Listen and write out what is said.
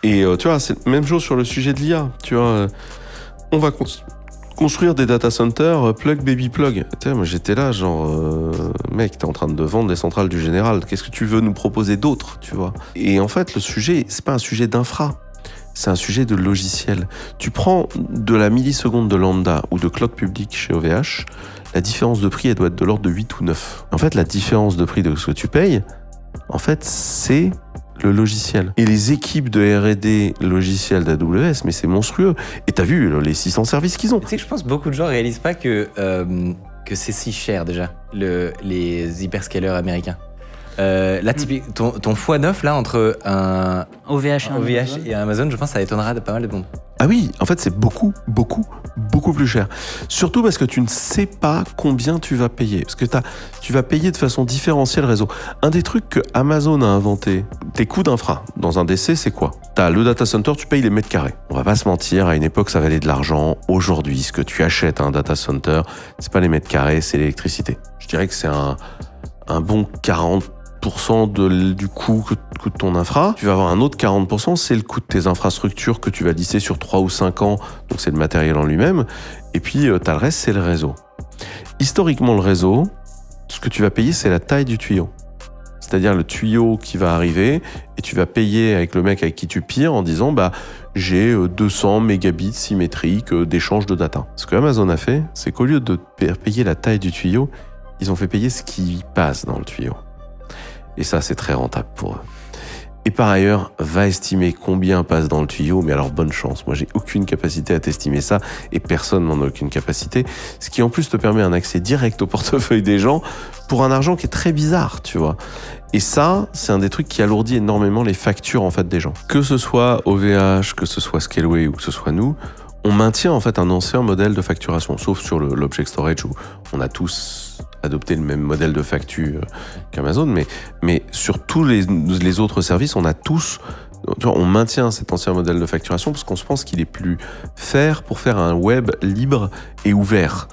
Et tu vois, c'est la même chose sur le sujet de l'IA. Tu vois, on va construire des data centers plug baby plug. Tu sais, moi j'étais là, genre, mec, t'es en train de vendre des centrales du général. Qu'est-ce que tu veux nous proposer d'autre, tu vois? Et en fait, le sujet, c'est pas un sujet d'infra. C'est un sujet de logiciel. Tu prends de la milliseconde de lambda ou de cloud public chez OVH, la différence de prix, elle doit être de l'ordre de 8 ou 9. En fait, la différence de prix de ce que tu payes, en fait, c'est le logiciel. Et les équipes de R&D logiciel d'AWS, mais c'est monstrueux. Et t'as vu les 600 services qu'ils ont. Tu sais que je pense que beaucoup de gens réalisent pas que c'est si cher déjà, les hyperscalers américains. Là, typique, ton x9 là, entre un OVH et un Amazon, je pense que ça étonnera de pas mal de monde. Ah oui, en fait, c'est beaucoup plus cher. Surtout parce que tu ne sais pas combien tu vas payer. Parce que tu vas payer de façon différentielle le réseau. Un des trucs que Amazon a inventé, tes coûts d'infra, dans un DC, c'est quoi? T'as le data center, tu payes les mètres carrés. On va pas se mentir, à une époque, ça valait de l'argent. Aujourd'hui, ce que tu achètes à un data center, c'est pas les mètres carrés, c'est l'électricité. Je dirais que c'est un bon 40% du coût que coûte ton infra. Tu vas avoir un autre 40%, c'est le coût de tes infrastructures que tu vas lisser sur 3 ou 5 ans, donc c'est le matériel en lui-même. Et puis, t'as le reste, c'est le réseau. Historiquement, le réseau, ce que tu vas payer, c'est la taille du tuyau. C'est-à-dire le tuyau qui va arriver, et tu vas payer avec le mec avec qui tu pires en disant, j'ai 200 mégabits symétriques d'échange de data. Ce que Amazon a fait, c'est qu'au lieu de payer la taille du tuyau, ils ont fait payer ce qui passe dans le tuyau. Et ça, c'est très rentable pour eux. Et par ailleurs, va estimer combien passe dans le tuyau, mais alors bonne chance. Moi, j'ai aucune capacité à t'estimer ça, et personne n'en a aucune capacité. Ce qui en plus te permet un accès direct au portefeuille des gens pour un argent qui est très bizarre, tu vois. Et ça, c'est un des trucs qui alourdit énormément les factures en fait des gens. Que ce soit OVH, que ce soit Scaleway ou que ce soit nous, on maintient en fait un ancien modèle de facturation, sauf sur l'object storage où on a tous adopté le même modèle de facture qu'Amazon, mais sur tous les autres services, on maintient cet ancien modèle de facturation parce qu'on se pense qu'il est plus fair pour faire un web libre et ouvert.